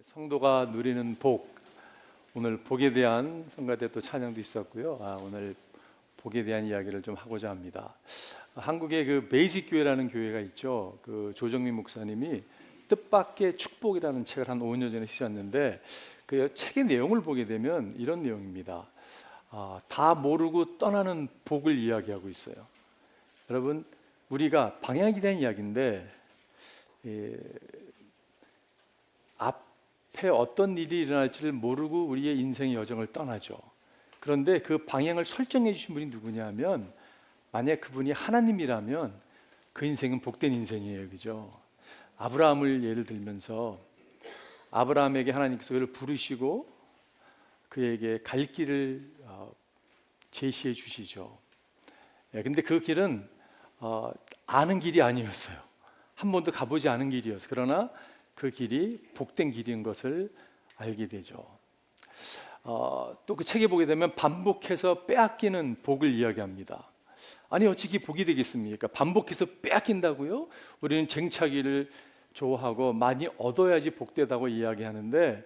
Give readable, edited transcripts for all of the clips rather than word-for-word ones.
성도가 누리는 복, 오늘 복에 대한 성가대 또 찬양도 있었고요. 오늘 복에 대한 이야기를 좀 하고자 합니다. 한국에 그 베이직 교회라는 교회가 있죠. 그 조정민 목사님이 뜻밖의 축복이라는 책을 한 5년 전에 쓰셨는데 그 책의 내용을 보게 되면 이런 내용입니다. 다 모르고 떠나는 복을 이야기하고 있어요. 여러분, 우리가 방향에 대한 이야기인데 앞에 어떤 일이 일어날지를 모르고 우리의 인생의 여정을 떠나죠. 그런데 그 방향을 설정해 주신 분이 누구냐면, 만약 그분이 하나님이라면 그 인생은 복된 인생이에요. 그죠? 아브라함을 예를 들면서 아브라함에게 하나님께서 그를 부르시고 그에게 갈 길을 제시해 주시죠. 근데 그 길은 아는 길이 아니었어요. 한 번도 가보지 않은 길이었어요. 그러나 그 길이 복된 길인 것을 알게 되죠. 또 그 책에 보게 되면 반복해서 빼앗기는 복을 이야기합니다. 아니 어찌 복이 되겠습니까? 반복해서 빼앗긴다고요? 우리는 쟁차기를 좋아하고 많이 얻어야지 복되다고 이야기하는데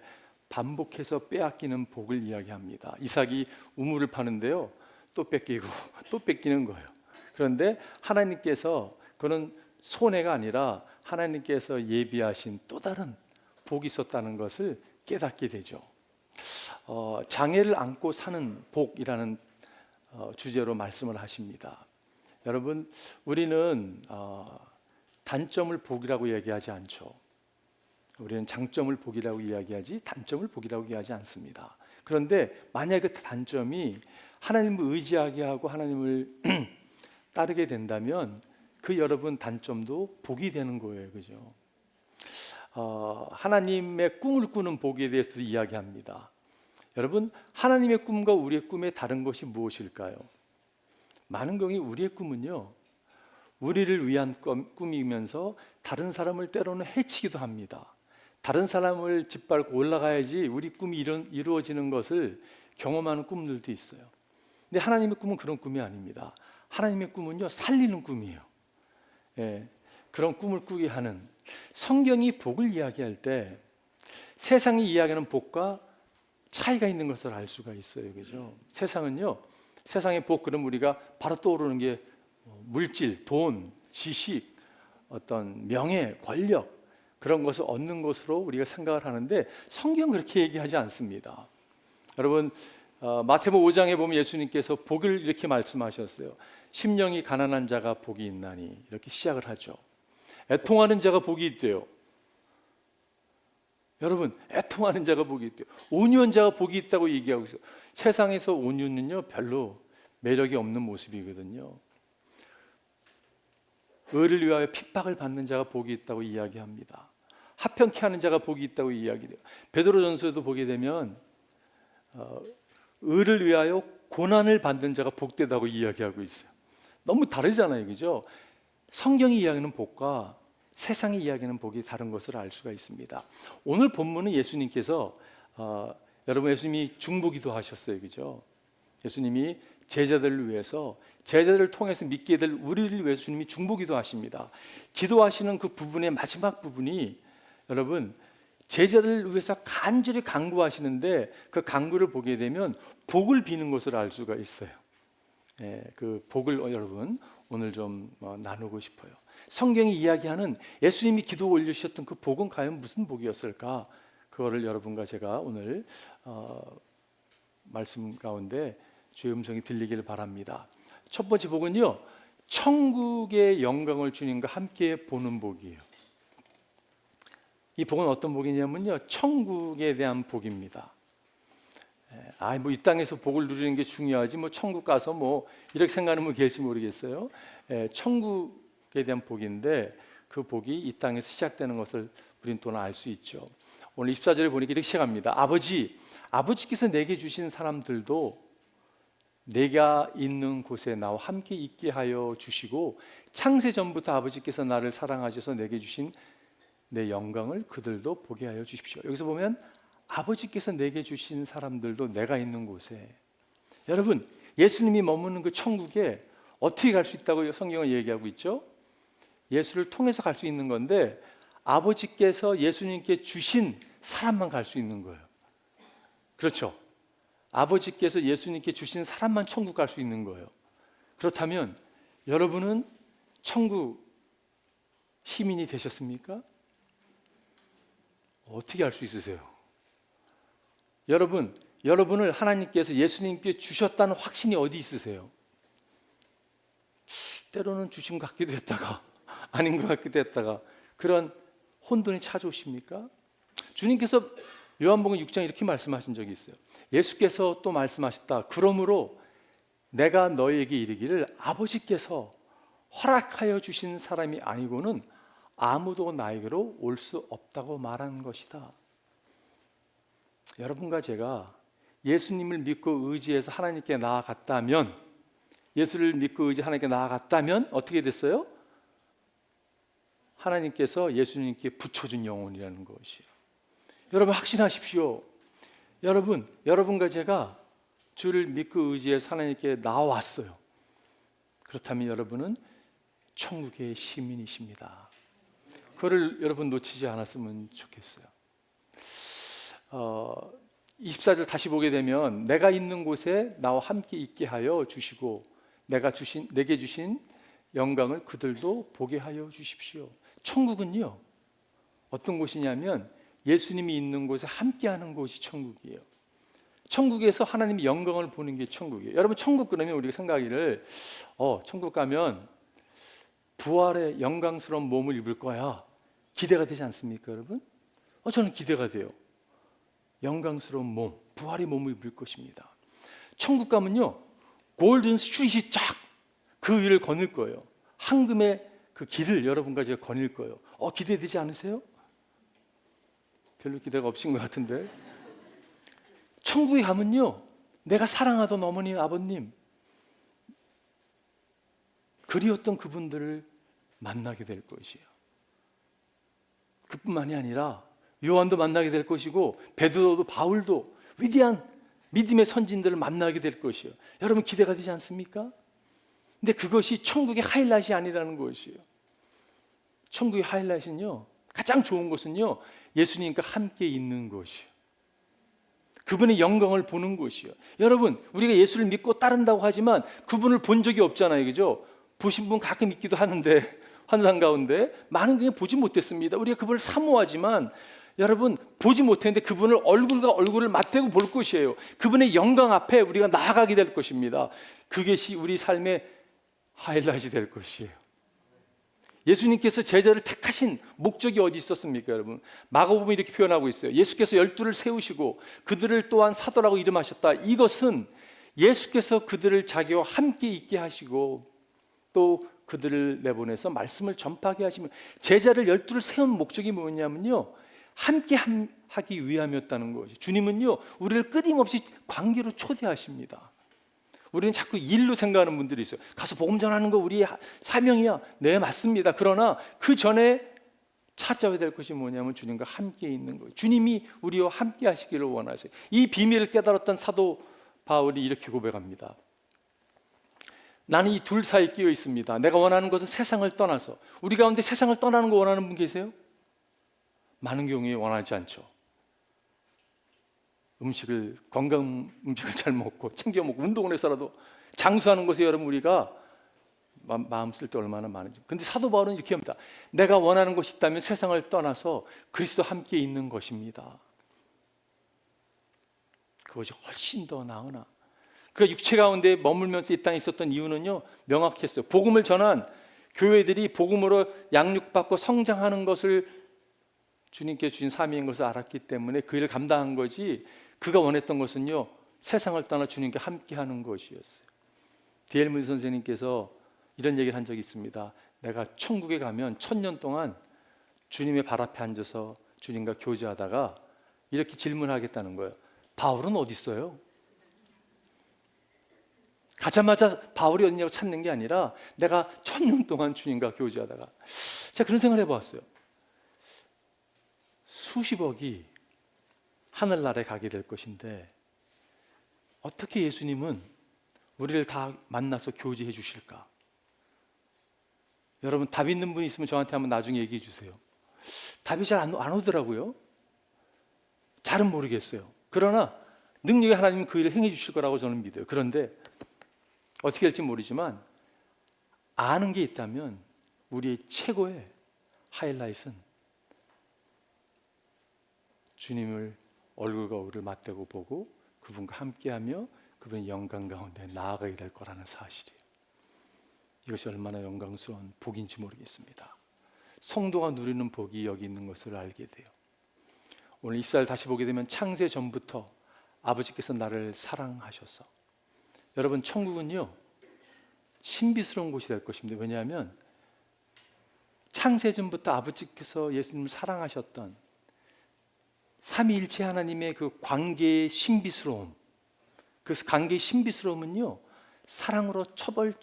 반복해서 빼앗기는 복을 이야기합니다. 이삭이 우물을 파는데요, 또 뺏기고 또 뺏기는 거예요. 그런데 하나님께서 그는 손해가 아니라 하나님께서 예비하신 또 다른 복이 있었다는 것을 깨닫게 되죠. 장애를 안고 사는 복이라는 주제로 말씀을 하십니다. 여러분, 우리는 단점을 복이라고 얘기하지 않죠. 우리는 장점을 복이라고 이야기하지 단점을 복이라고 얘기하지 않습니다. 그런데 만약 그 단점이 하나님을 의지하게 하고 하나님을 따르게 된다면 그 여러분 단점도 복이 되는 거예요. 그죠? 하나님의 꿈을 꾸는 복에 대해서도 이야기합니다. 여러분, 하나님의 꿈과 우리의 꿈의 다른 것이 무엇일까요? 많은 경우 우리의 꿈은요, 우리를 위한 꿈이면서 다른 사람을 때로는 해치기도 합니다. 다른 사람을 짓밟고 올라가야지 우리 꿈이 이루어지는 것을 경험하는 꿈들도 있어요. 근데 하나님의 꿈은 그런 꿈이 아닙니다. 하나님의 꿈은요, 살리는 꿈이에요. 그런 꿈을 꾸게 하는, 성경이 복을 이야기할 때 세상이 이야기하는 복과 차이가 있는 것을 알 수가 있어요. 그죠? 세상은요, 세상의 복, 그럼 우리가 바로 떠오르는 게 물질, 돈, 지식, 어떤 명예, 권력, 그런 것을 얻는 것으로 우리가 생각을 하는데 성경은 그렇게 얘기하지 않습니다. 여러분, 마태복음 5장에 보면 예수님께서 복을 이렇게 말씀하셨어요. 심령이 가난한 자가 복이 있나니, 이렇게 시작을 하죠. 애통하는 자가 복이 있대요. 여러분, 애통하는 자가 복이 있대요. 온유한 자가 복이 있다고 얘기하고 있어요. 세상에서 온유는요, 별로 매력이 없는 모습이거든요. 의를 위하여 핍박을 받는 자가 복이 있다고 이야기합니다. 하평케 하는 자가 복이 있다고 이야기해요. 베드로전서에도 보게 되면 의를 위하여 고난을 받는 자가 복되다고 이야기하고 있어요. 너무 다르잖아요. 그죠? 성경이 이야기하는 복과 세상이 이야기하는 복이 다른 것을 알 수가 있습니다. 오늘 본문은 예수님께서 여러분, 예수님이 중보기도 하셨어요. 그죠? 예수님이 제자들을 위해서, 제자들을 통해서 믿게 될 우리를 위해서 주님이 중보기도 하십니다. 기도하시는 그 부분의 마지막 부분이, 여러분, 제자들을 위해서 간절히 간구하시는데 그 간구를 보게 되면 복을 비는 것을 알 수가 있어요. 그 복을 여러분 오늘 좀 나누고 싶어요. 성경이 이야기하는 예수님이 기도 올리셨던 그 복은 과연 무슨 복이었을까? 그거를 여러분과 제가 오늘 말씀 가운데 주의 음성이 들리기를 바랍니다. 첫 번째 복은요, 천국의 영광을 주님과 함께 보는 복이에요. 이 복은 어떤 복이냐면요, 천국에 대한 복입니다. 뭐 이 땅에서 복을 누리는 게 중요하지 뭐 천국 가서 뭐 이렇게 생각하는 분 계실지 모르겠어요. 천국에 대한 복인데 그 복이 이 땅에서 시작되는 것을 우리는 또는 알 수 있죠. 오늘 24절에 보니까 이렇게 시작합니다. 아버지께서 내게 주신 사람들도 내가 있는 곳에 나와 함께 있게 하여 주시고 창세 전부터 아버지께서 나를 사랑하셔서 내게 주신 내 영광을 그들도 보게 하여 주십시오. 여기서 보면 아버지께서 내게 주신 사람들도 내가 있는 곳에, 여러분, 예수님이 머무는 그 천국에 어떻게 갈 수 있다고 성경은 얘기하고 있죠? 예수를 통해서 갈 수 있는 건데 아버지께서 예수님께 주신 사람만 갈 수 있는 거예요. 그렇죠? 아버지께서 예수님께 주신 사람만 천국 갈 수 있는 거예요. 그렇다면 여러분은 천국 시민이 되셨습니까? 어떻게 알 수 있으세요? 여러분을 하나님께서 예수님께 주셨다는 확신이 어디 있으세요? 때로는 주신 것 같기도 했다가 아닌 것 같기도 했다가 그런 혼돈이 찾아오십니까? 주님께서 요한복음 6장 이렇게 말씀하신 적이 있어요. 예수께서 또 말씀하셨다. 그러므로 내가 너희에게 이르기를 아버지께서 허락하여 주신 사람이 아니고는 아무도 나에게로 올 수 없다고 말하는 것이다. 여러분과 제가 예수님을 믿고 의지해서 하나님께 나아갔다면, 예수를 믿고 의지 하나님께 나아갔다면 어떻게 됐어요? 하나님께서 예수님께 붙여준 영혼이라는 것이에요. 여러분 확신하십시오. 여러분과 제가 주를 믿고 의지해서 하나님께 나와왔어요. 그렇다면 여러분은 천국의 시민이십니다. 그거를 여러분 놓치지 않았으면 좋겠어요. 24절 다시 보게 되면 내가 있는 곳에 나와 함께 있게 하여 주시고 내게 주신 영광을 그들도 보게 하여 주십시오. 천국은요 어떤 곳이냐면 예수님이 있는 곳에 함께하는 곳이 천국이에요. 천국에서 하나님의 영광을 보는 게 천국이에요. 여러분 천국 그러면 우리가 생각하기를 천국 가면 부활의 영광스러운 몸을 입을 거야. 기대가 되지 않습니까 여러분? 저는 기대가 돼요. 영광스러운 몸, 부활의 몸을 입을 것입니다. 천국 가면요 골든 스트릿이 쫙 그 위를 거닐 거예요. 황금의 그 길을 여러분과 제가 거닐 거예요. 기대되지 않으세요? 별로 기대가 없으신 것 같은데. 천국에 가면요 내가 사랑하던 어머니 아버님 그리웠던 그분들을 만나게 될 것이에요. 그뿐만이 아니라 요한도 만나게 될 것이고 베드로도 바울도 위대한 믿음의 선진들을 만나게 될 것이에요. 여러분 기대가 되지 않습니까? 근데 그것이 천국의 하이라이트이 아니라는 것이에요. 천국의 하이라이트는요 가장 좋은 것은요 예수님과 함께 있는 것이에요. 그분의 영광을 보는 것이에요. 여러분 우리가 예수를 믿고 따른다고 하지만 그분을 본 적이 없잖아요. 그죠? 보신 분 가끔 있기도 하는데 환상 가운데 많은 경우 보지 못했습니다. 우리가 그분을 사모하지만 여러분 보지 못했는데 그분을 얼굴과 얼굴을 맞대고 볼 것이에요. 그분의 영광 앞에 우리가 나아가게 될 것입니다. 그것이 우리 삶의 하이라이트이 될 것이에요. 예수님께서 제자를 택하신 목적이 어디 있었습니까 여러분? 마가복음이 이렇게 표현하고 있어요. 예수께서 12를 세우시고 그들을 또한 사도라고 이름하셨다. 이것은 예수께서 그들을 자기와 함께 있게 하시고 또 그들을 내보내서 말씀을 전파하게 하시면, 제자를 12를 세운 목적이 뭐냐면요 함께 하기 위함이었다는 것이. 주님은요 우리를 끊임없이 관계로 초대하십니다. 우리는 자꾸 일로 생각하는 분들이 있어요. 가서 복음 전하는 거 우리의 사명이야. 네 맞습니다. 그러나 그 전에 찾아야 될 것이 뭐냐면 주님과 함께 있는 거예요. 주님이 우리와 함께 하시기를 원하세요. 이 비밀을 깨달았던 사도 바울이 이렇게 고백합니다. 나는 이 둘 사이에 끼어 있습니다. 내가 원하는 것은 세상을 떠나서. 우리 가운데 세상을 떠나는 거 원하는 분 계세요? 많은 경우에 원하지 않죠. 건강 음식을 잘 먹고 챙겨 먹고 운동을 해서라도 장수하는 것에 여러분 우리가 마음 쓸 때 얼마나 많은지. 그런데 사도 바울은 이렇게 합니다. 내가 원하는 것이 있다면 세상을 떠나서 그리스도와 함께 있는 것입니다. 그것이 훨씬 더 나으나. 그가 육체 가운데 머물면서 이 땅에 있었던 이유는요 명확했어요. 복음을 전한 교회들이 복음으로 양육받고 성장하는 것을 주님께 주신 사명인 것을 알았기 때문에 그 일을 감당한 거지, 그가 원했던 것은요 세상을 떠나 주님과 함께하는 것이었어요. D.L. 무디 선생님께서 이런 얘기를 한 적이 있습니다. 내가 천국에 가면 1000년 동안 주님의 발 앞에 앉아서 주님과 교제하다가 이렇게 질문하겠다는 거예요. 바울은 어디 있어요? 가자마자 바울이 어디냐고 찾는 게 아니라 내가 1000년 동안 주님과 교제하다가, 제가 그런 생각을 해보았어요. 수십억이 하늘나라에 가게 될 것인데 어떻게 예수님은 우리를 다 만나서 교제해 주실까? 여러분 답 있는 분 있으면 저한테 한번 나중에 얘기해 주세요. 답이 잘 안 오더라고요. 잘은 모르겠어요. 그러나 능력의 하나님은 그 일을 행해 주실 거라고 저는 믿어요. 그런데 어떻게 될지 모르지만 아는 게 있다면 우리의 최고의 하이라이트는 주님을 얼굴과 얼굴을 맞대고 보고 그분과 함께하며 그분의 영광 가운데 나아가게 될 거라는 사실이에요. 이것이 얼마나 영광스러운 복인지 모르겠습니다. 성도가 누리는 복이 여기 있는 것을 알게 돼요. 오늘 입사를 다시 보게 되면 창세 전부터 아버지께서 나를 사랑하셔서, 여러분 천국은요 신비스러운 곳이 될 것입니다. 왜냐하면 창세 전부터 아버지께서 예수님을 사랑하셨던 삼위일체 하나님의 그 관계의 신비스러움, 그 관계의 신비스러움은요 사랑으로 처벌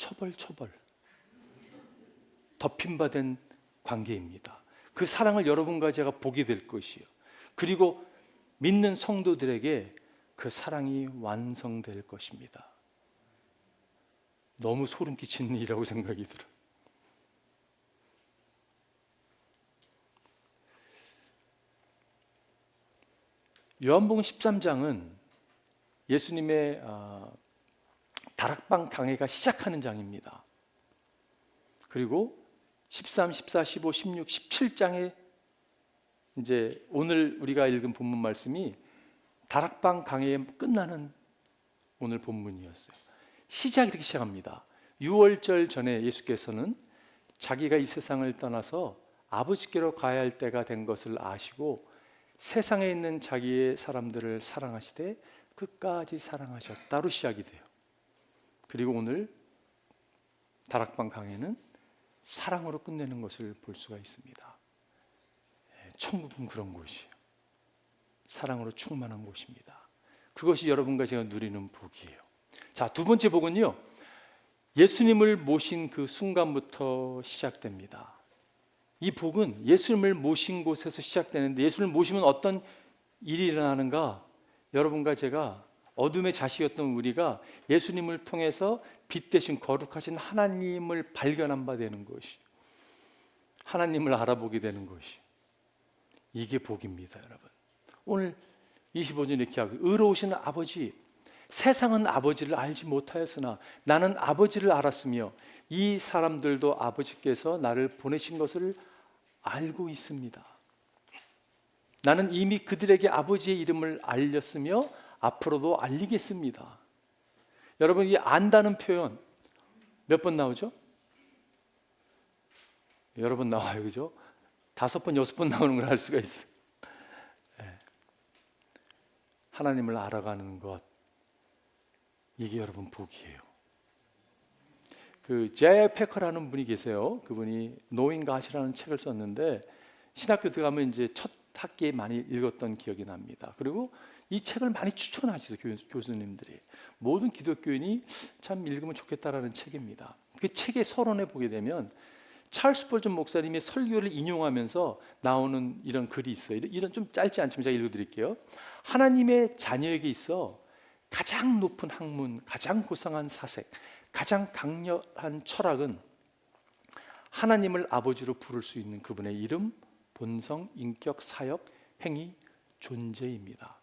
덮임받은 관계입니다. 그 사랑을 여러분과 제가 보게 될 것이요, 그리고 믿는 성도들에게 그 사랑이 완성될 것입니다. 너무 소름 끼치는 일이라고 생각이 들어요. 요한복음 13장은 예수님의 다락방 강해가 시작하는 장입니다. 그리고 13, 14, 15, 16, 17장에 이제 오늘 우리가 읽은 본문 말씀이 다락방 강해에 끝나는 오늘 본문이었어요. 시작이 이렇게 시작합니다. 유월절 전에 예수께서는 자기가 이 세상을 떠나서 아버지께로 가야 할 때가 된 것을 아시고 세상에 있는 자기의 사람들을 사랑하시되 끝까지 사랑하셨다로 시작이 돼요. 그리고 오늘 다락방 강해는 사랑으로 끝내는 것을 볼 수가 있습니다. 천국은 그런 곳이에요. 사랑으로 충만한 곳입니다. 그것이 여러분과 제가 누리는 복이에요. 자, 두 번째 복은요, 예수님을 모신 그 순간부터 시작됩니다. 이 복은 예수님을 모신 곳에서 시작되는데, 예수님을 모시면 어떤 일이 일어나는가? 여러분과 제가 어둠의 자식이었던 우리가 예수님을 통해서 빛 대신 거룩하신 하나님을 발견한 바 되는 것이, 하나님을 알아보게 되는 것이, 이게 복입니다. 여러분, 오늘 25절 이렇게 하고, 의로우신 아버지, 세상은 아버지를 알지 못하였으나 나는 아버지를 알았으며 이 사람들도 아버지께서 나를 보내신 것을 알고 있습니다. 나는 이미 그들에게 아버지의 이름을 알렸으며 앞으로도 알리겠습니다. 여러분, 이 안다는 표현 몇 번 나오죠? 여러 번 나와요, 그죠? 5번, 6번 나오는 걸 알 수가 있어요. 하나님을 알아가는 것, 이게 여러분 복이에요. 그 제이 패커라는 분이 계세요. 그분이 Knowing God이라는 책을 썼는데 신학교 들어가면 이제 첫 학기에 많이 읽었던 기억이 납니다. 그리고 이 책을 많이 추천하시죠, 교수님들이. 모든 기독교인이 참 읽으면 좋겠다라는 책입니다. 그 책의 서론에 보게 되면 찰스 스펄전 목사님의 설교를 인용하면서 나오는 이런 글이 있어요. 이런 좀 짧지 않지만 제가 읽어드릴게요. 하나님의 자녀에게 있어 가장 높은 학문, 가장 고상한 사색, 가장 강력한 철학은 하나님을 아버지로 부를 수 있는 그분의 이름, 본성, 인격, 사역, 행위, 존재입니다.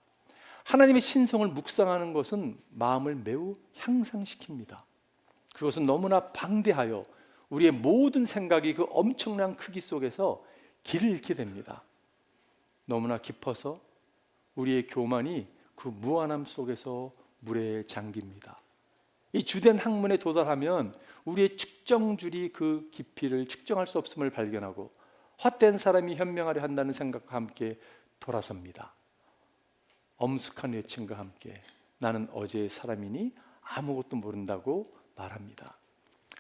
하나님의 신성을 묵상하는 것은 마음을 매우 향상시킵니다. 그것은 너무나 방대하여 우리의 모든 생각이 그 엄청난 크기 속에서 길을 잃게 됩니다. 너무나 깊어서 우리의 교만이 그 무한함 속에서 물에 잠깁니다. 이 주된 학문에 도달하면 우리의 측정줄이 그 깊이를 측정할 수 없음을 발견하고 헛된 사람이 현명하려 한다는 생각과 함께 돌아섭니다. 엄숙한 외침과 함께 나는 어제의 사람이니 아무것도 모른다고 말합니다.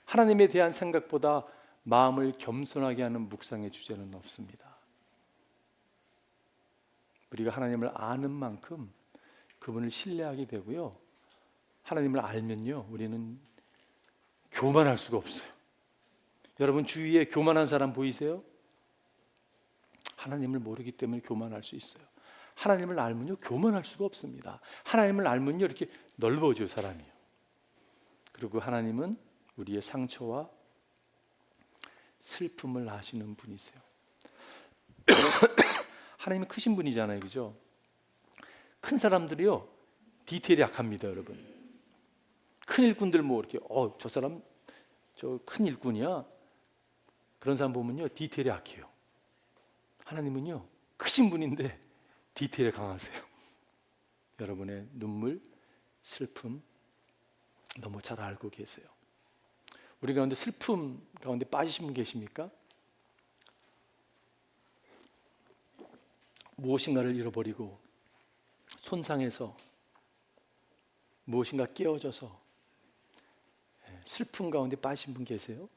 하나님에 대한 생각보다 마음을 겸손하게 하는 묵상의 주제는 없습니다. 우리가 하나님을 아는 만큼 그분을 신뢰하게 되고요, 하나님을 알면요 우리는 교만할 수가 없어요. 여러분 주위에 교만한 사람 보이세요? 하나님을 모르기 때문에 교만할 수 있어요. 하나님을 알면요 교만할 수가 없습니다. 하나님을 알면요 이렇게 넓어져요, 사람이요. 그리고 하나님은 우리의 상처와 슬픔을 아시는 분이세요. 하나님은 크신 분이잖아요, 그죠? 큰 사람들이요 디테일이 약합니다, 여러분. 큰 일꾼들 뭐 이렇게 저 사람 저 큰 일꾼이야, 그런 사람 보면요 디테일이 약해요. 하나님은요 크신 분인데 디테일에 강하세요. 여러분의 눈물, 슬픔 너무 잘 알고 계세요. 우리 가운데 슬픔 가운데 빠지신 분 계십니까? 무엇인가를 잃어버리고 손상해서 무엇인가 깨어져서 슬픔 가운데 빠진 분 계세요?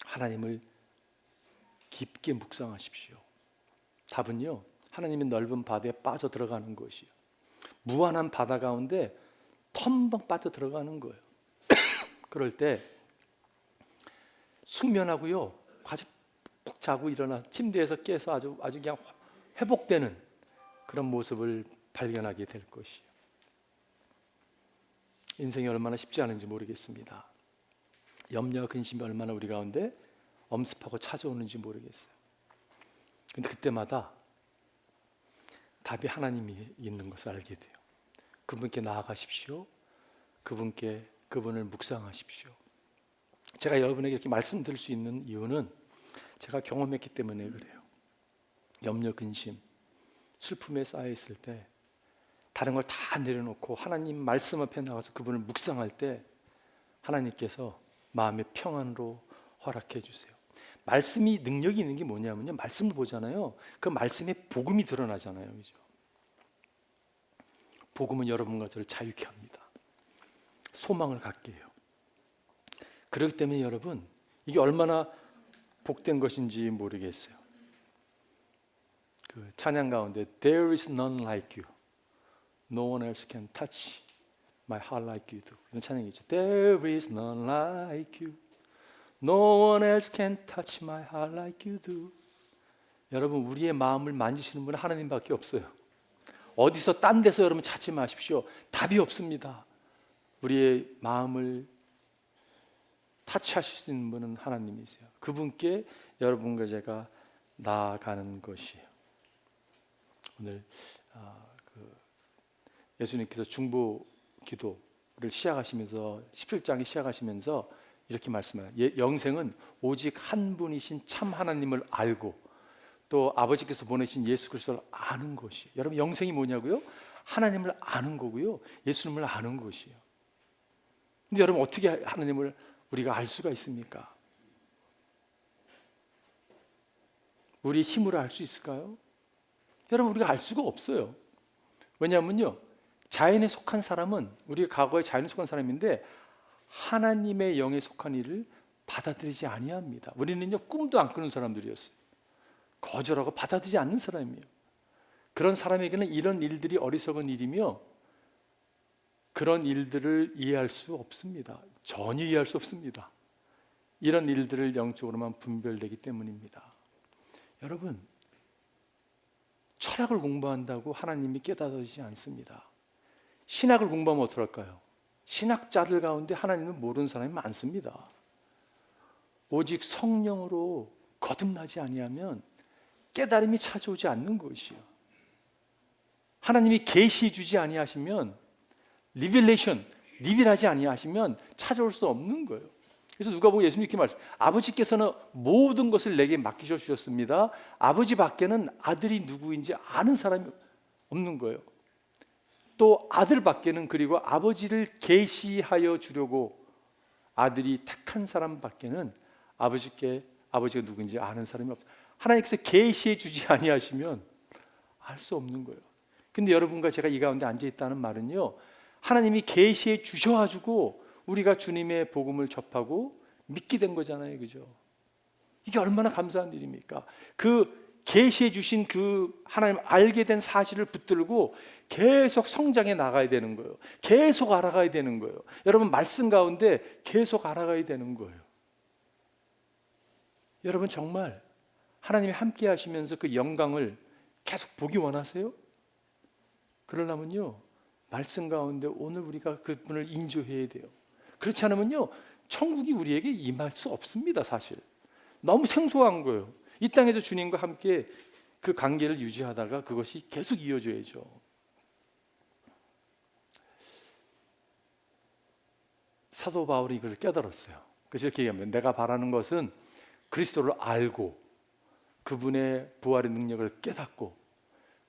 하나님을 깊게 묵상하십시오. 답은요 하나님의 넓은 바다에 빠져 들어가는 것이요, 무한한 바다 가운데 텀벙 빠져 들어가는 거예요. 그럴 때 숙면하고요 아주 푹 자고 일어나 침대에서 깨서 아주 그냥 회복되는 그런 모습을 발견하게 될 것이요. 인생이 얼마나 쉽지 않은지 모르겠습니다. 염려와 근심이 얼마나 우리 가운데 엄습하고 찾아오는지 모르겠어요. 근데 그때마다 답이 하나님이 있는 것을 알게 돼요. 그분께 나아가십시오. 그분을 묵상하십시오. 제가 여러분에게 이렇게 말씀드릴 수 있는 이유는 제가 경험했기 때문에 그래요. 염려, 근심, 슬픔에 쌓여 있을 때 다른 걸 다 내려놓고 하나님 말씀 앞에 나가서 그분을 묵상할 때 하나님께서 마음의 평안으로 허락해 주세요. 말씀이 능력이 있는 게 뭐냐면요, 말씀을 보잖아요. 그 말씀에 복음이 드러나잖아요, 그죠? 복음은 여러분과 저를 자유케 합니다. 소망을 갖게 해요. 그렇기 때문에 여러분 이게 얼마나 복된 것인지 모르겠어요. 그 찬양 가운데 There is none like you, no one else can touch my heart like you do, 이런 찬양이 있죠. There is none like you, no one else can touch my heart like you do. 여러분 우리의 마음을 만지시는 분은 하나님밖에 없어요. 어디서 딴 데서 여러분 찾지 마십시오. 답이 없습니다. 우리의 마음을 타치하실 수 있는 분은 하나님이세요. 그분께 여러분과 제가 나아가는 것이에요. 오늘 예수님께서 중보 기도를 시작하시면서 17장에 시작하시면서 이렇게 말씀해요. 영생은 오직 한 분이신 참 하나님을 알고 또 아버지께서 보내신 예수 그리스도를 아는 것이에요. 여러분 영생이 뭐냐고요? 하나님을 아는 거고요, 예수님을 아는 것이에요. 근데 여러분 어떻게 하나님을 우리가 알 수가 있습니까? 우리 힘으로 알 수 있을까요? 여러분 우리가 알 수가 없어요. 왜냐하면요 자연에 속한 사람은, 우리가 과거에 자연에 속한 사람인데 하나님의 영에 속한 일을 받아들이지 아니합니다. 우리는요 꿈도 안 꾸는 사람들이었어요. 거절하고 받아들이지 않는 사람이에요. 그런 사람에게는 이런 일들이 어리석은 일이며 그런 일들을 이해할 수 없습니다. 전혀 이해할 수 없습니다. 이런 일들을 영적으로만 분별되기 때문입니다. 여러분 철학을 공부한다고 하나님이 깨달아지지 않습니다. 신학을 공부하면 어떨까요? 신학자들 가운데 하나님을 모르는 사람이 많습니다. 오직 성령으로 거듭나지 아니하면 깨달음이 찾아오지 않는 것이요, 하나님이 계시해 주지 아니하시면 리빌하지 아니하시면 찾아올 수 없는 거예요. 그래서 누가복음 예수님이 이렇게 말씀, 아버지께서는 모든 것을 내게 맡기셔 주셨습니다. 아버지 밖에는 아들이 누구인지 아는 사람이 없는 거예요. 또 아들 밖에는, 그리고 아버지를 계시하여 주려고 아들이 택한 사람 밖에는 아버지가 누구인지 아는 사람이 없어요. 하나님께서 계시해 주지 아니하시면 알 수 없는 거예요. 근데 여러분과 제가 이 가운데 앉아 있다는 말은요, 하나님이 계시해 주셔가지고 우리가 주님의 복음을 접하고 믿게 된 거잖아요, 그죠? 이게 얼마나 감사한 일입니까? 그 계시해 주신 그 하나님 알게 된 사실을 붙들고 계속 성장해 나가야 되는 거예요. 계속 알아가야 되는 거예요. 여러분 말씀 가운데 계속 알아가야 되는 거예요. 여러분 정말 하나님이 함께 하시면서 그 영광을 계속 보기 원하세요? 그러려면요 말씀 가운데 오늘 우리가 그분을 인조해야 돼요. 그렇지 않으면요 천국이 우리에게 임할 수 없습니다. 사실 너무 생소한 거예요. 이 땅에서 주님과 함께 그 관계를 유지하다가 그것이 계속 이어져야죠. 사도 바울이 이걸 깨달았어요. 그래서 이렇게 얘기합니다. 내가 바라는 것은 그리스도를 알고 그분의 부활의 능력을 깨닫고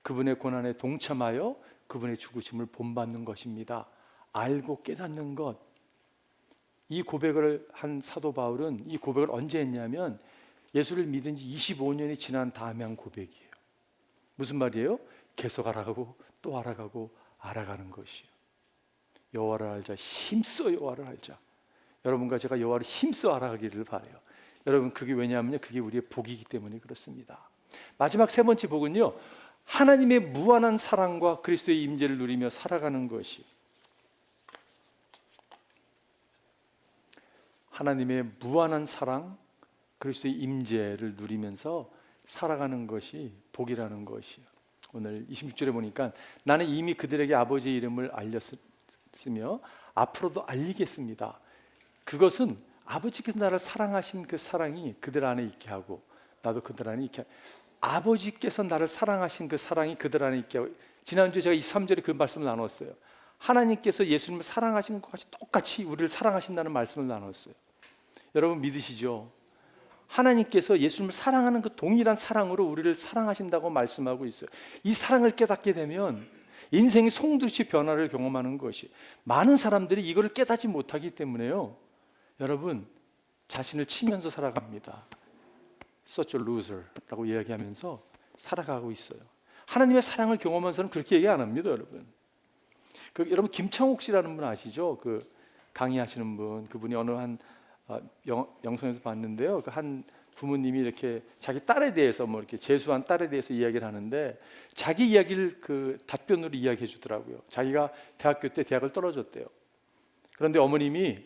그분의 고난에 동참하여 그분의 죽으심을 본받는 것입니다. 알고 깨닫는 것. 이 고백을 한 사도 바울은 이 고백을 언제 했냐면 예수를 믿은 지 25년이 지난 다음에 한 고백이에요. 무슨 말이에요? 계속 알아가고 또 알아가고 알아가는 것이에요. 여호와를 알자. 힘써 여호와를 알자. 여러분과 제가 여호와를 힘써 알아가기를 바라요. 여러분, 그게 왜냐하면요, 그게 우리의 복이기 때문에 그렇습니다. 마지막 세 번째 복은요, 하나님의 무한한 사랑과 그리스도의 임재를 누리며 살아가는 것이, 하나님의 무한한 사랑, 그리스도의 임재를 누리면서 살아가는 것이 복이라는 것이요. 오늘 26절에 보니까 나는 이미 그들에게 아버지의 이름을 알렸으며 앞으로도 알리겠습니다. 그것은 아버지께서 나를 사랑하신 그 사랑이 그들 안에 있게 하고 나도 그들 안에 있게 하고, 아버지께서 나를 사랑하신 그 사랑이 그들 안에 있게 하고. 지난주에 제가 23절에 그 말씀을 나눴어요. 하나님께서 예수님을 사랑하시는 것 같이 똑같이 우리를 사랑하신다는 말씀을 나눴어요. 여러분 믿으시죠? 하나님께서 예수님을 사랑하는 그 동일한 사랑으로 우리를 사랑하신다고 말씀하고 있어요. 이 사랑을 깨닫게 되면 인생이 송두시 변화를 경험하는 것이, 많은 사람들이 이거를 깨닫지 못하기 때문에요, 여러분 자신을 치면서 살아갑니다. Such a loser라고 이야기하면서 살아가고 있어요. 하나님의 사랑을 경험한 사람은 그렇게 얘기 안 합니다, 여러분. 여러분 김창옥 씨라는 분 아시죠? 그 강의하시는 분, 그분이 어느 한 영상에서 봤는데요. 그 한 부모님이 이렇게 자기 딸에 대해서 뭐 이렇게 재수한 딸에 대해서 이야기를 하는데 자기 이야기를 그 답변으로 이야기해 주더라고요. 자기가 대학교 때 대학을 떨어졌대요. 그런데 어머님이,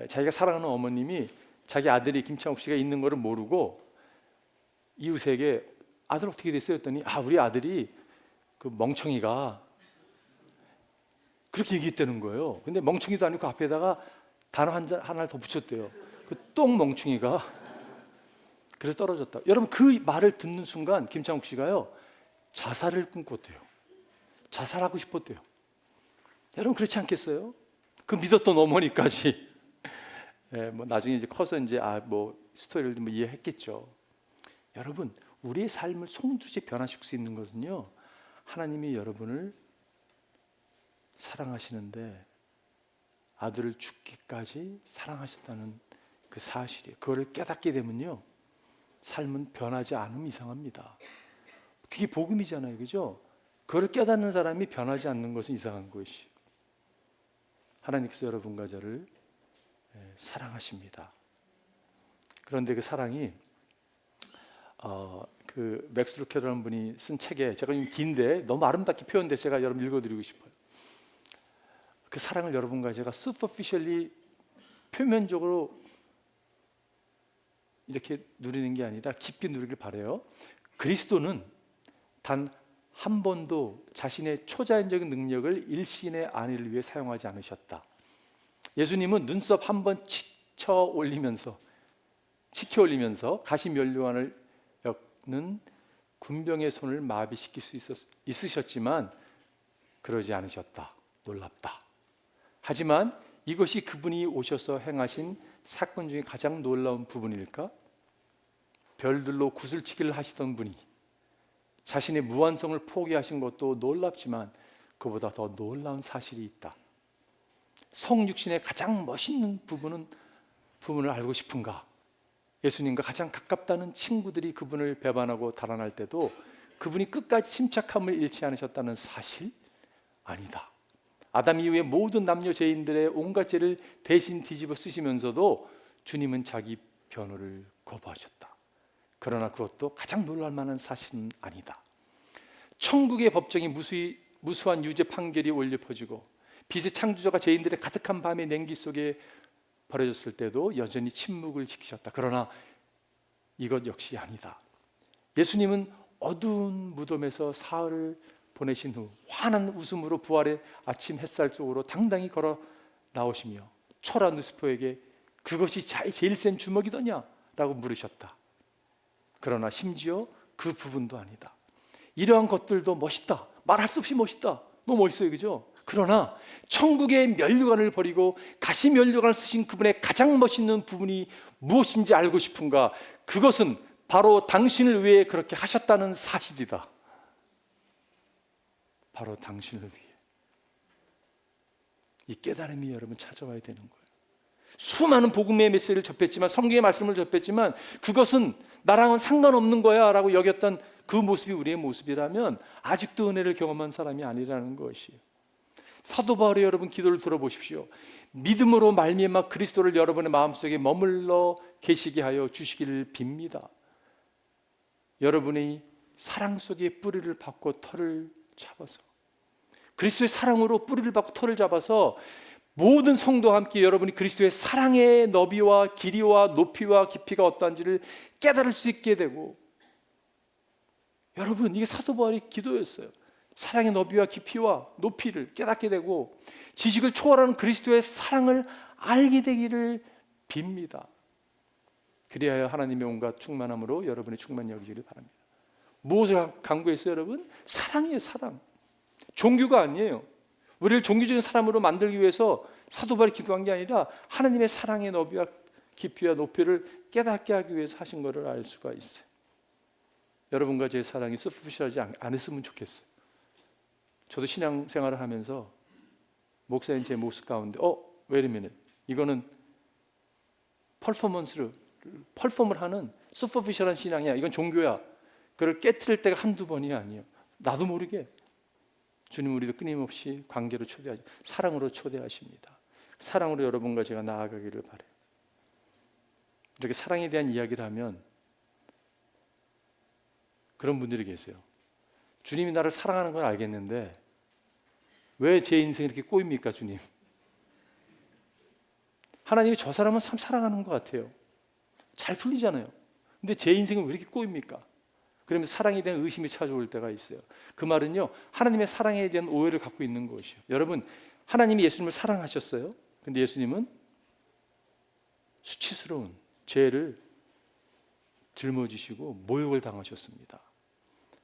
자기가 사랑하는 어머님이 자기 아들이 김창욱 씨가 있는 거를 모르고 이웃에게 아들 어떻게 됐어요? 했더니 우리 아들이 그 멍청이가 그렇게 얘기했다는 거예요. 근데 멍청이도 아니고 그 앞에다가 단어 하나를 더 붙였대요. 그 똥멍충이가 그래서 떨어졌다. 여러분 그 말을 듣는 순간 김창욱 씨가요 자살을 꿈꿨대요. 자살하고 싶었대요. 여러분 그렇지 않겠어요? 그 믿었던 어머니까지 뭐 나중에 이제 커서 이제 뭐 스토리를 뭐 이해했겠죠. 여러분 우리의 삶을 송두시 변화시킬 수 있는 것은요, 하나님이 여러분을 사랑하시는데 아들을 죽기까지 사랑하셨다는 그 사실이에요. 그거를 깨닫게 되면요, 삶은 변하지 않음 이상합니다. 그게 복음이잖아요, 그죠? 그걸 깨닫는 사람이 변하지 않는 것은 이상한 것이. 하나님께서 여러분과 저를 사랑하십니다. 그런데 그 사랑이 그 맥스 루케라는 분이 쓴 책에, 제가 좀 긴데 너무 아름답게 표현돼서 제가 여러분 읽어드리고 싶어요. 그 사랑을 여러분과 제가 superficially 표면적으로 이렇게 누리는 게 아니라 깊이 누리길 바라요. 그리스도는 단 한 번도 자신의 초자연적인 능력을 일신의 안위를 위해 사용하지 않으셨다. 예수님은 눈썹 한 번 치켜 올리면서 가시 면류관을 엮는 군병의 손을 마비시킬 수 있으셨지만 그러지 않으셨다. 놀랍다. 하지만 이것이 그분이 오셔서 행하신 사건 중에 가장 놀라운 부분일까? 별들로 구슬치기를 하시던 분이 자신의 무한성을 포기하신 것도 놀랍지만 그보다 더 놀라운 사실이 있다. 성육신의 가장 멋있는 부분을 알고 싶은가? 예수님과 가장 가깝다는 친구들이 그분을 배반하고 달아날 때도 그분이 끝까지 침착함을 잃지 않으셨다는 사실? 아니다. 아담 이후에 모든 남녀 죄인들의 온갖 죄를 대신 뒤집어 쓰시면서도 주님은 자기 변호를 거부하셨다. 그러나 그것도 가장 놀랄 만한 사실은 아니다. 천국의 법정이 무수한 유죄 판결이 울려 퍼지고 빛의 창조자가 죄인들의 가득한 밤의 냉기 속에 버려졌을 때도 여전히 침묵을 지키셨다. 그러나 이것 역시 아니다. 예수님은 어두운 무덤에서 사흘을 보내신 후 환한 웃음으로 부활의 아침 햇살 쪽으로 당당히 걸어 나오시며 초라 누스포에게 그것이 제일 센 주먹이더냐? 라고 물으셨다. 그러나 심지어 그 부분도 아니다. 이러한 것들도 멋있다. 말할 수 없이 멋있다. 너무 멋있어요, 그죠? 그러나 천국의 면류관을 버리고 가시 면류관을 쓰신 그분의 가장 멋있는 부분이 무엇인지 알고 싶은가? 그것은 바로 당신을 위해 그렇게 하셨다는 사실이다. 바로 당신을 위해. 이 깨달음이 여러분 찾아와야 되는 거예요. 수많은 복음의 메시지를 접했지만, 성경의 말씀을 접했지만, 그것은 나랑은 상관없는 거야 라고 여겼던 그 모습이 우리의 모습이라면 아직도 은혜를 경험한 사람이 아니라는 것이에요. 사도 바울의 여러분 기도를 들어보십시오. 믿음으로 말미암아 그리스도를 여러분의 마음속에 머물러 계시게 하여 주시기를 빕니다. 여러분이 사랑 속에 뿌리를 박고 털을 잡아서, 그리스도의 사랑으로 뿌리를 박고 털을 잡아서 모든 성도와 함께 여러분이 그리스도의 사랑의 너비와 길이와 높이와 깊이가 어떠한지를 깨달을 수 있게 되고, 여러분, 이게 사도 바울의 기도였어요. 사랑의 너비와 깊이와 높이를 깨닫게 되고 지식을 초월하는 그리스도의 사랑을 알게 되기를 빕니다. 그리하여 하나님의 온갖 충만함으로 여러분의 충만이 여기기를 바랍니다. 무엇을 강구했어요, 여러분? 사랑이에요, 사랑. 종교가 아니에요. 우리를 종교적인 사람으로 만들기 위해서 사도 바울이 기도한 게 아니라 하나님의 사랑의 너비와 깊이와 높이를 깨닫게 하기 위해서 하신 것을 알 수가 있어요. 여러분과 제 사랑이 슈퍼피셜하지 않았으면 좋겠어요. 저도 신앙생활을 하면서 목사인 제 모습 가운데 wait a minute, 이거는 퍼포먼을 하는 슈퍼피셜한 신앙이야. 이건 종교야. 그걸 깨트릴 때가 한두 번이 아니에요. 나도 모르게 주님 우리도 끊임없이 관계로 초대하죠. 사랑으로 초대하십니다. 사랑으로 여러분과 제가 나아가기를 바라요. 이렇게 사랑에 대한 이야기를 하면 그런 분들이 계세요. 주님이 나를 사랑하는 건 알겠는데 왜 제 인생이 이렇게 꼬입니까, 주님? 하나님이 저 사람은 참 사랑하는 것 같아요. 잘 풀리잖아요. 근데 제 인생은 왜 이렇게 꼬입니까? 그러면서 사랑에 대한 의심이 찾아올 때가 있어요. 그 말은요, 하나님의 사랑에 대한 오해를 갖고 있는 것이요. 여러분, 하나님이 예수님을 사랑하셨어요. 근데 예수님은 수치스러운 죄를 짊어지시고 모욕을 당하셨습니다.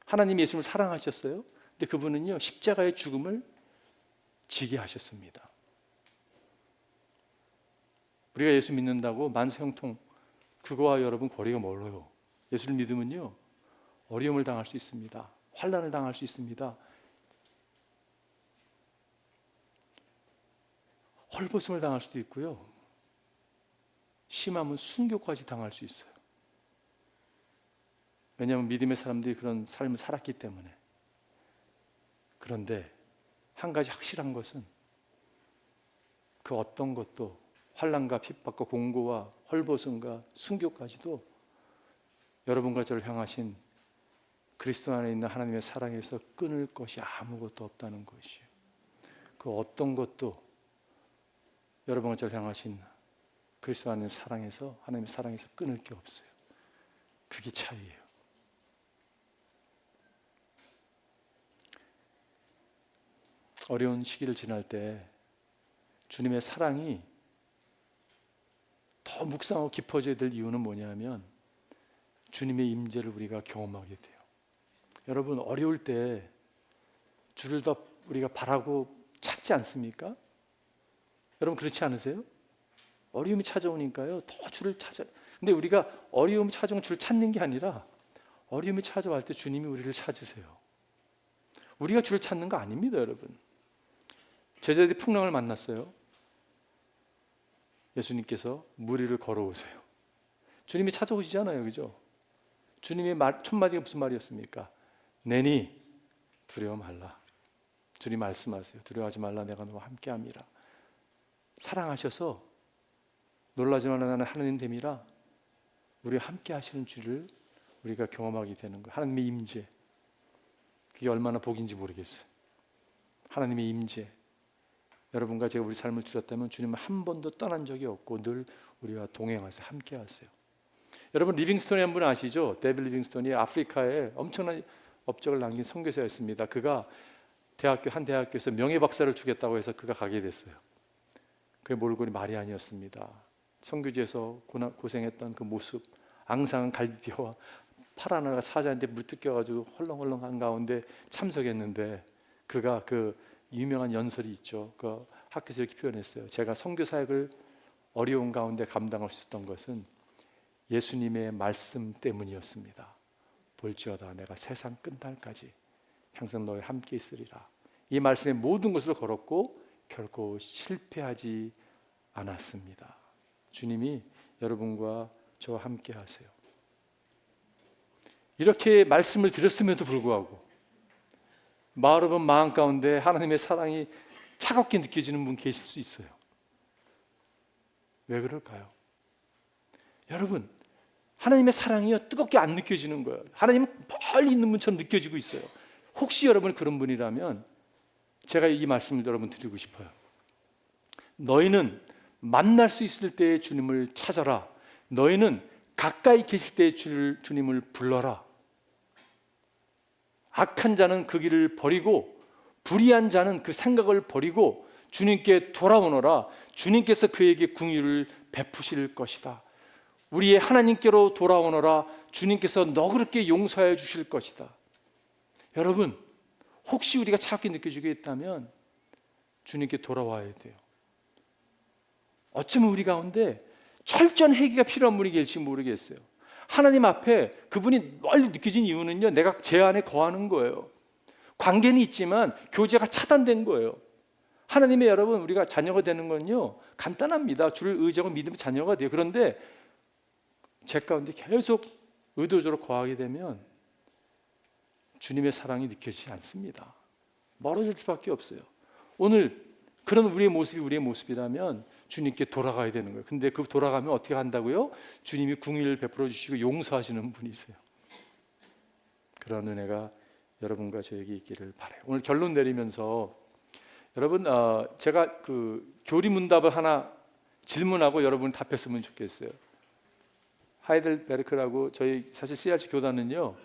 하나님이 예수님을 사랑하셨어요. 근데 그분은요, 십자가의 죽음을 지게 하셨습니다. 우리가 예수 믿는다고 만사형통 그거와 여러분 거리가 멀어요. 예수를 믿으면요, 어려움을 당할 수 있습니다. 환난을 당할 수 있습니다. 헐벗음을 당할 수도 있고요, 심하면 순교까지 당할 수 있어요. 왜냐하면 믿음의 사람들이 그런 삶을 살았기 때문에. 그런데 한 가지 확실한 것은 그 어떤 것도 환난과 핍박과 공고와 헐벗음과 순교까지도 여러분과 저를 향하신 그리스도 안에 있는 하나님의 사랑에서 끊을 것이 아무것도 없다는 것이에요. 그 어떤 것도 여러분과 저를 향하신 그리스도 안에 있는 사랑에서, 하나님의 사랑에서 끊을 게 없어요. 그게 차이예요. 어려운 시기를 지날 때 주님의 사랑이 더 묵상하고 깊어져야 될 이유는 뭐냐면 주님의 임재를 우리가 경험하게 돼요. 여러분, 어려울 때 주를 더 우리가 바라고 찾지 않습니까? 여러분, 그렇지 않으세요? 어려움이 찾아오니까요, 더 주를 찾아. 근데 우리가 어려움이 찾아오면 주를 찾는 게 아니라 어려움이 찾아올 때 주님이 우리를 찾으세요. 우리가 주를 찾는 거 아닙니다, 여러분. 제자들이 풍랑을 만났어요. 예수님께서 물 위를 걸어오세요. 주님이 찾아오시잖아요, 그죠? 주님의 첫 마디가 무슨 말이었습니까? 내니 두려워 말라. 주님 말씀하세요. 두려워하지 말라. 내가 너와 함께함이라. 사랑하셔서 놀라지 말라. 나는 하나님 됨이라. 우리와 함께하시는 주를 우리가 경험하게 되는 거예요. 하나님의 임재. 그게 얼마나 복인지 모르겠어요. 하나님의 임재. 여러분과 제가 우리 삶을 주셨다면 주님은 한 번도 떠난 적이 없고 늘 우리와 동행하세요. 함께하세요. 여러분, 리빙스톤이 한 분 아시죠? 데이빗 리빙스톤이 아프리카에 엄청난 업적을 남긴 선교사였습니다. 그가 한 대학교에서 명예박사를 주겠다고 해서 그가 가게 됐어요. 그의 몰골이 말이 아니었습니다. 선교지에서 고생했던 그 모습, 앙상한 갈비뼈와 팔 하나가 사자한테 물뜯겨가지고 헐렁헐렁한 가운데 참석했는데 그가 그 유명한 연설이 있죠. 그 학교에서 이렇게 표현했어요. 제가 선교 사역을 어려운 가운데 감당할 수 있었던 것은 예수님의 말씀 때문이었습니다. 볼지어다 내가 세상 끝날까지 항상 너희 함께 있으리라. 이 말씀의 모든 것을 걸었고 결코 실패하지 않았습니다. 주님이 여러분과 저와 함께 하세요. 이렇게 말씀을 드렸음에도 불구하고 여러분 마음 가운데 하나님의 사랑이 차갑게 느껴지는 분 계실 수 있어요. 왜 그럴까요? 여러분, 하나님의 사랑이요 뜨겁게 안 느껴지는 거예요. 하나님은 멀리 있는 분처럼 느껴지고 있어요. 혹시 여러분 그런 분이라면 제가 이 말씀을 여러분 드리고 싶어요. 너희는 만날 수 있을 때에 주님을 찾아라. 너희는 가까이 계실 때에 주님을 불러라. 악한 자는 그 길을 버리고 불의한 자는 그 생각을 버리고 주님께 돌아오너라. 주님께서 그에게 긍휼을 베푸실 것이다. 우리의 하나님께로 돌아오너라. 주님께서 너그럽게 용서해 주실 것이다. 여러분, 혹시 우리가 차갑게 느껴지게 있다면 주님께 돌아와야 돼요. 어쩌면 우리 가운데 철저한 회개가 필요한 분이 계실지 모르겠어요. 하나님 앞에 그분이 멀리 느껴진 이유는요, 내가 제 안에 거하는 거예요. 관계는 있지만 교제가 차단된 거예요. 하나님의 여러분, 우리가 자녀가 되는 건요 간단합니다. 주를 의지하고 믿으면 자녀가 돼요. 그런데 제 가운데 계속 의도적으로 거하게 되면 주님의 사랑이 느껴지지 않습니다. 멀어질 수밖에 없어요. 오늘 그런 우리의 모습이 우리의 모습이라면 주님께 돌아가야 되는 거예요. 근데 그 돌아가면 어떻게 한다고요? 주님이 긍휼을 베풀어 주시고 용서하시는 분이세요. 그런 은혜가 여러분과 저에게 있기를 바라요. 오늘 결론 내리면서 여러분, 제가 그 교리문답을 하나 질문하고 여러분 답했으면 좋겠어요. 하이델베르크라고 저희 사실 CRC 교단은요,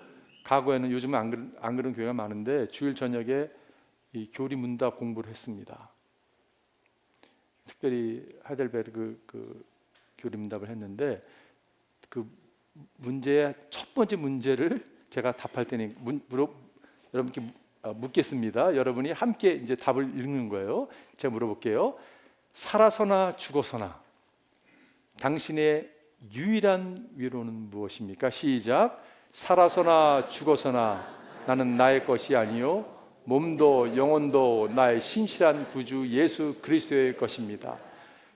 과거에는 요즘은 안 그런 교회가 많은데 주일 저녁에 이 교리문답 공부를 했습니다. 특별히 하이델베르크 그 교리문답을 했는데 그 문제의 첫 번째 문제를 제가 답할 때는 여러분께 묻겠습니다. 여러분이 함께 이제 답을 읽는 거예요. 제가 물어볼게요. 살아서나 죽어서나 당신의 유일한 위로는 무엇입니까? 시작. 살아서나 죽어서나 나는 나의 것이 아니요 몸도 영혼도 나의 신실한 구주 예수 그리스도의 것입니다.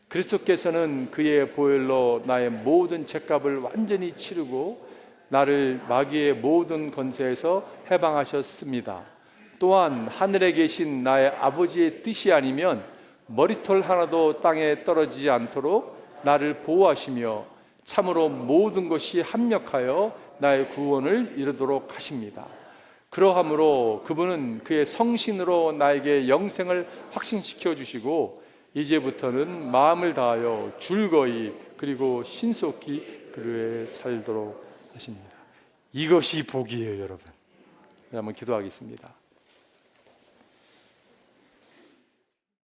그리스도께서는 그의 보혈로 나의 모든 죄값을 완전히 치르고 나를 마귀의 모든 권세에서 해방하셨습니다. 또한 하늘에 계신 나의 아버지의 뜻이 아니면 머리털 하나도 땅에 떨어지지 않도록 나를 보호하시며 참으로 모든 것이 합력하여 나의 구원을 이루도록 하십니다. 그러함으로 그분은 그의 성신으로 나에게 영생을 확신시켜 주시고 이제부터는 마음을 다하여 즐거이 그리고 신속히 그를 살도록 하십니다. 이것이 복이에요, 여러분. 한번 기도하겠습니다.